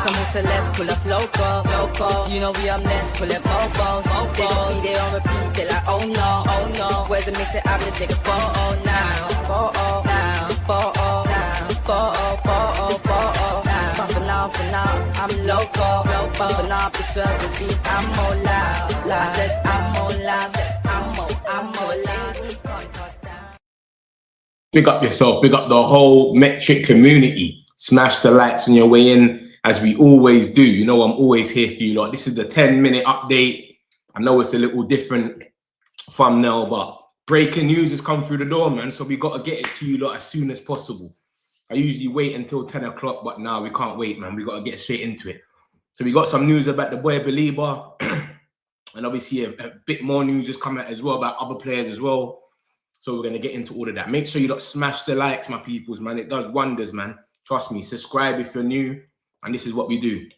Some celebs pull up loco. You know we up next, pull up bobos. They gon' be there on repeat, they like, oh no. Where's the mix it up, let's take a photo now. For now, I'm loco. For now, preserve the beat, I'm more loud. I said I'm more loud, I'm more loud. Big up yourself, big up the whole Metric community. Smash the likes on your way in, as we always do. You know I'm always here for you lot. This is the 10-minute update. I know it's a little different thumbnail, but breaking news has come through the door, man. So we got to get it to you lot as soon as possible. I usually wait until 10 o'clock, but now we can't wait, man. We got to get straight into it. So we got some news about the boy Baleba, and obviously a bit more news has come out as well about other players as well. So we're going to get into all of that. Make sure you lot smash the likes, my peoples, man. It does wonders, man. Trust me. Subscribe if you're new, and this is what we do.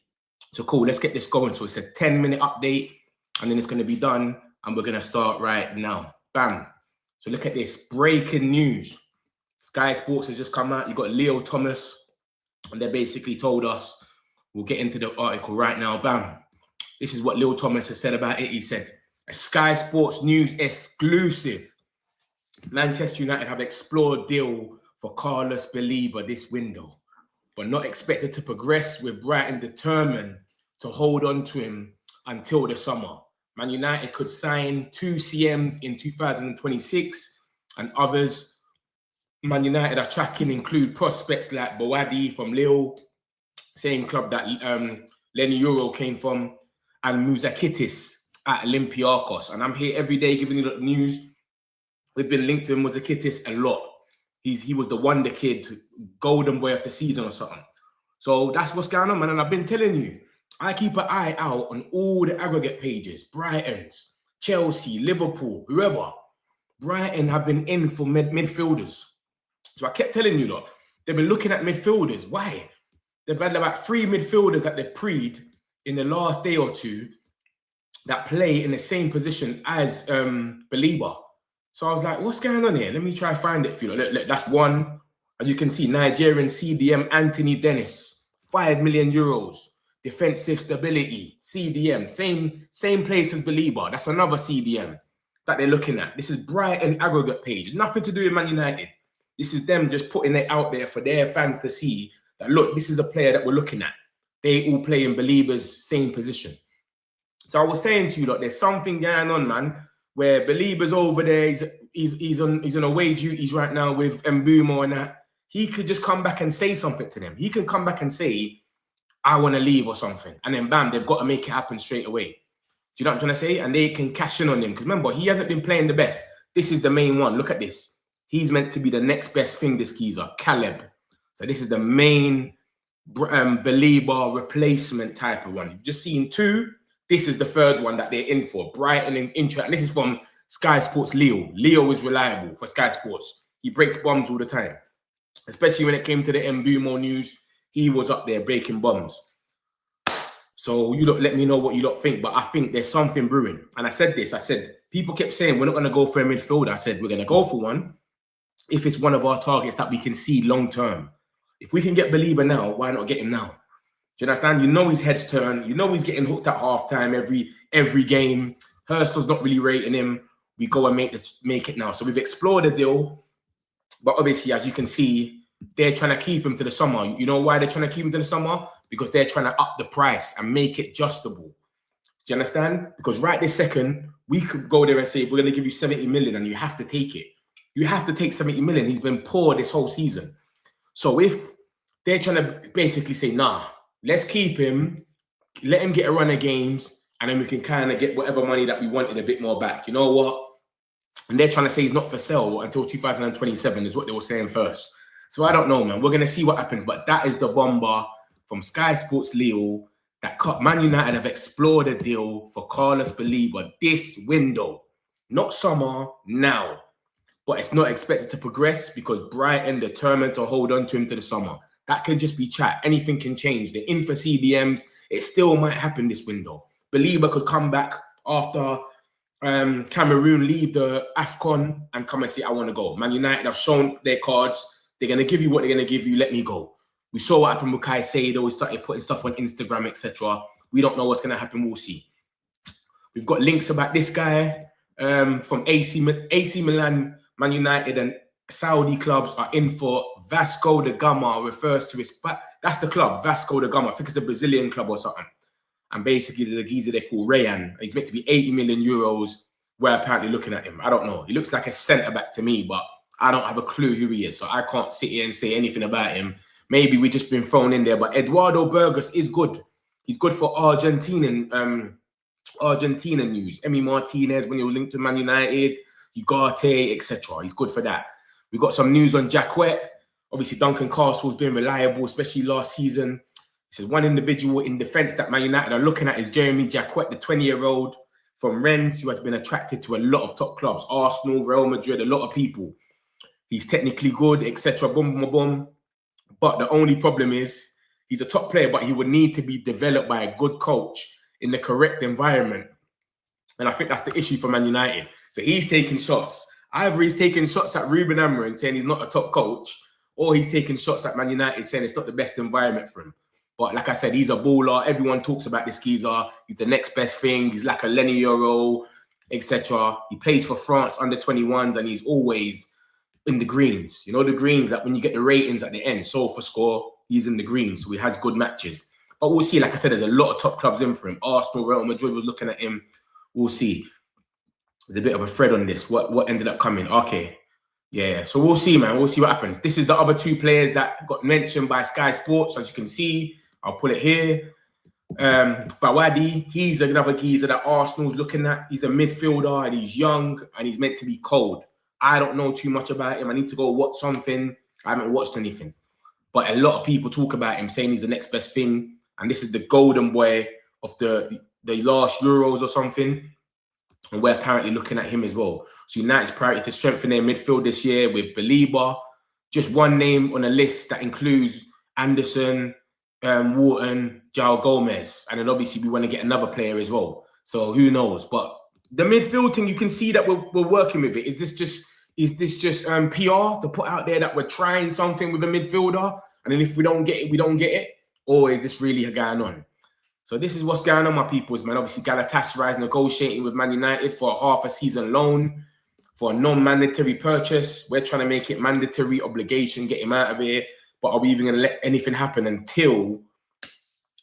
So cool, let's get this going. So it's a 10-minute update, and then it's going to be done, and we're going to start right now. Bam. So look at this. Breaking news. Sky Sports has just come out. You got Leo Thomas, and they basically told us, we'll get into the article right now. Bam. This is what Leo Thomas has said about it. He said, a Sky Sports News exclusive. Manchester United have explored deal for Carlos Baleba this window, but not expected to progress, with Brighton determined to hold on to him until the summer. Man United could sign 2 CMs in 2026, and others Man United are tracking include prospects like Bouaddi from Lille, same club that Lenny Euro came from, and Muzakitis at Olympiacos. And I'm here every day giving you the news. We've been linked to Muzakitis a lot. He was the wonder kid, golden boy of the season or something. So that's what's going on, man. And I've been telling you, I keep an eye out on all the aggregate pages. Brighton's, Chelsea, Liverpool, whoever. Brighton have been in for midfielders. So I kept telling you, lot, they've been looking at midfielders. Why? They've had about 3 midfielders that they've preed in the last day or two that play in the same position as Baleba. So I was like, what's going on here? Let me try to find it for you. Look, that's one. As you can see, Nigerian CDM Anthony Dennis, 5 million euros. Defensive stability, CDM, same place as Baleba. That's another CDM that they're looking at. This is Brighton aggregate page. Nothing to do with Man United. This is them just putting it out there for their fans to see that, look, this is a player that we're looking at. They all play in Baleba's same position. So I was saying to you, look, there's something going on, man, where Baleba's over there. He's on away duties right now with Mbumo and that. He could just come back and say something to them. He can come back and say, I want to leave or something. And then, bam, they've got to make it happen straight away. Do you know what I'm trying to say? And they can cash in on him. Because remember, he hasn't been playing the best. This is the main one. Look at this. He's meant to be the next best thing, this geezer, Caleb. So this is the main Baleba replacement type of one. You've just seen 2. This is the 3rd one that they're in for. Brighton and Intra. And this is from Sky Sports Leo. Leo is reliable for Sky Sports. He breaks bombs all the time. Especially when it came to the Mbumo news. He was up there breaking bombs. So you lot let me know what you lot think. But I think there's something brewing. And I said this. I said, people kept saying, we're not going to go for a midfielder. I said, we're going to go for one if it's one of our targets that we can see long term. If we can get Baleba now, why not get him now? Do you understand? You know his head's turned. You know he's getting hooked at halftime every game. Hurstle's not really rating him. We go and make it now. So we've explored the deal. But obviously, as you can see, they're trying to keep him to the summer. You know why they're trying to keep him to the summer? Because they're trying to up the price and make it adjustable. Do you understand? Because right this second, we could go there and say, we're going to give you 70 million and you have to take it. You have to take 70 million. He's been poor this whole season. So if they're trying to basically say, nah, let's keep him, let him get a run of games, and then we can kind of get whatever money that we wanted a bit more back. You know what? And they're trying to say he's not for sale until 2027 is what they were saying first. So I don't know, man. We're going to see what happens. But that is the bomber from Sky Sports Leo that Man United have explored a deal for Carlos Baleba this window. Not summer, now. But it's not expected to progress because Brighton determined to hold on to him to the summer. That could just be chat. Anything can change. They're in for CDMs. It still might happen this window. Baleba could come back after Cameroon leave the AFCON and come and say, I want to go. Man United have shown their cards. They're going to give you what they're going to give you. Let me go. We saw what happened with Caicedo. We started putting stuff on Instagram, etc. We don't know what's going to happen. We'll see. We've got links about this guy from AC Milan, Man United, and Saudi clubs are in for Vasco da Gama. Refers to his, that's the club, Vasco da Gama. I think it's a Brazilian club or something. And basically, the geezer they call Rayan. He's meant to be 80 million euros. We're apparently looking at him. I don't know. He looks like a centre back to me, but I don't have a clue who he is, so I can't sit here and say anything about him. Maybe we've just been thrown in there, but Eduardo Burgos is good. He's good for Argentinian news. Emi Martinez, when he was linked to Man United, Ugarte, etc. He's good for that. We've got some news on Jacquet. Obviously, Duncan Castle's been reliable, especially last season. He says one individual in defence that Man United are looking at is Jeremy Jacquet, the 20-year-old from Rennes, who has been attracted to a lot of top clubs. Arsenal, Real Madrid, a lot of people. He's technically good, etc. Boom, boom, boom. But the only problem is he's a top player, but he would need to be developed by a good coach in the correct environment. And I think that's the issue for Man United. So he's taking shots. Either he's taking shots at Ruben Amorim saying he's not a top coach, or he's taking shots at Man United saying it's not the best environment for him. But like I said, he's a baller. Everyone talks about this geezer. He's the next best thing. He's like a Lenny Euro, etc. He plays for France under 21s, and he's always in the greens. You know, the greens, that when you get the ratings at the end, so for score, he's in the greens. So he has good matches. But we'll see. Like I said, there's a lot of top clubs in for him. Arsenal, Real Madrid was looking at him. We'll see. There's a bit of a thread on this. What ended up coming? Okay. Yeah. So we'll see, man. We'll see what happens. This is the other two players that got mentioned by Sky Sports. As you can see, I'll put it here. Bouaddi, he's another geezer that Arsenal's looking at. He's a midfielder and he's young and he's meant to be cold. I don't know too much about him. I need to go watch something. I haven't watched anything. But a lot of people talk about him, saying he's the next best thing. And this is the golden boy of the last Euros or something. And we're apparently looking at him as well. So United's priority to strengthen their midfield this year with Baleba. Just one name on a list that includes Anderson, Wharton, João Gomez. And then obviously we want to get another player as well. So who knows? But the midfield thing, you can see that we're working with it. Is this just PR to put out there that we're trying something with a midfielder? And then if we don't get it, we don't get it? Or is this really going on? So this is what's going on, my peoples, man. Obviously, Galatasaray is negotiating with Man United for a half a season loan for a non-mandatory purchase. We're trying to make it mandatory obligation, get him out of here. But are we even going to let anything happen until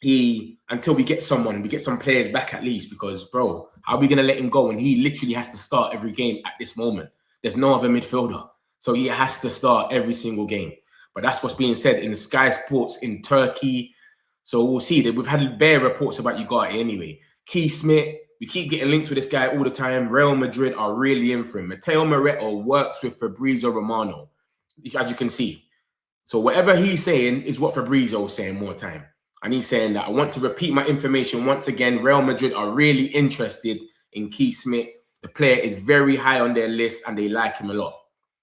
we get someone, we get some players back at least? Because, bro, how are we going to let him go when he literally has to start every game at this moment? There's no other midfielder. So he has to start every single game. But that's what's being said in the Sky Sports in Turkey. So we'll see that we've had bare reports about Ugarte anyway. Keith Smith, we keep getting linked with this guy all the time. Real Madrid are really in for him. Matteo Moretto works with Fabrizio Romano, as you can see. So whatever he's saying is what Fabrizio is saying more time. And he's saying that I want to repeat my information once again. Real Madrid are really interested in Keith Smith. The player is very high on their list and they like him a lot.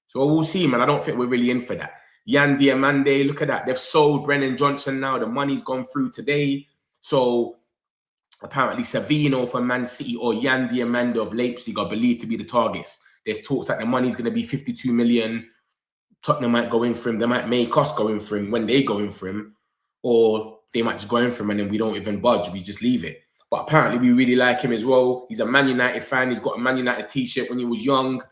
So we'll see, man. I don't think we're really in for that. Yan Diamande, look at that. They've sold Brennan Johnson now. The money's gone through today. So apparently Savino from Man City or Yan Diamande of Leipzig are believed to be the targets. There's talks that the money's going to be 52 million. Tottenham might go in for him. They might make us go in for him when they go in for him. Or they might just go in for him and then we don't even budge. We just leave it. But apparently we really like him as well. He's a Man United fan. He's got a Man United t-shirt when he was young.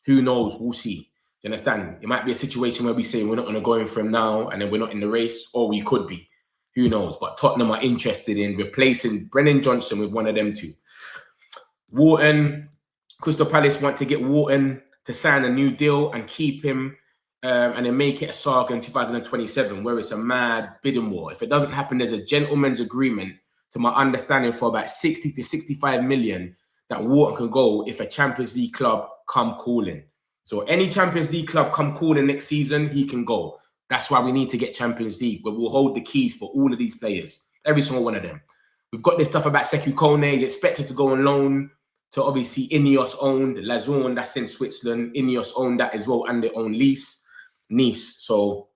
Who knows? We'll see. You understand? It might be a situation where we say we're not going to go in for him now and then we're not in the race, or we could be. Who knows? But Tottenham are interested in replacing Brennan Johnson with one of them two. Wharton, Crystal Palace want to get Wharton to sign a new deal and keep him and then make it a saga in 2027 where it's a mad bidding war. If it doesn't happen, there's a gentleman's agreement, to my understanding, for about 60 to 65 million that Wharton can go if a Champions League club come calling. So any Champions League club come calling next season, he can go. That's why we need to get Champions League, where we'll hold the keys for all of these players, every single one of them. We've got this stuff about Sekou Kone. He's expected to go on loan to obviously Ineos owned Lazone, that's in Switzerland. Ineos owned that as well, and they own Nice. So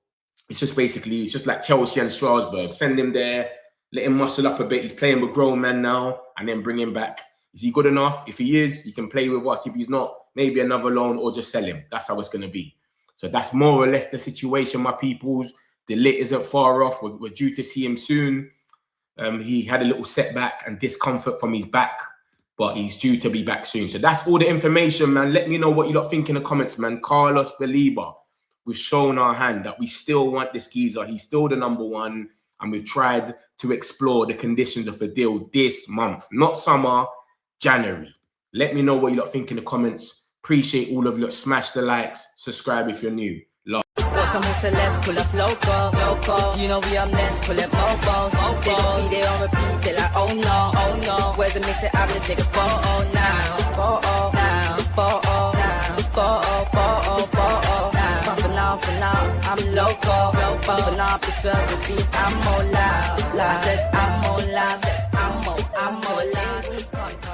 it's just basically, it's just like Chelsea and Strasbourg. Send him there, let him muscle up a bit. He's playing with grown men now, and then bring him back. Is he good enough? If he is, he can play with us. If he's not, maybe another loan or just sell him. That's how it's going to be. So that's more or less the situation, my peoples. The lit isn't far off. We're due to see him soon. He had a little setback and discomfort from his back, but he's due to be back soon. So that's all the information, man. Let me know what you lot think in the comments, man. Carlos Baleba, we've shown our hand that we still want this geezer. He's still the #1, and we've tried to explore the conditions of the deal this month, not summer, January. Let me know what you lot think in the comments. Appreciate all of you. Smash the likes, subscribe if you're new. Love. Got some celebs, pull up loco. You know we up next, pull up mobos. They on repeat, they like, oh no. Where's the mix it up, let's take a photo now. Photo. For now, I'm loco. For now, preserve the beat, I'm more loud. I said I'm more loud. I'm more loud.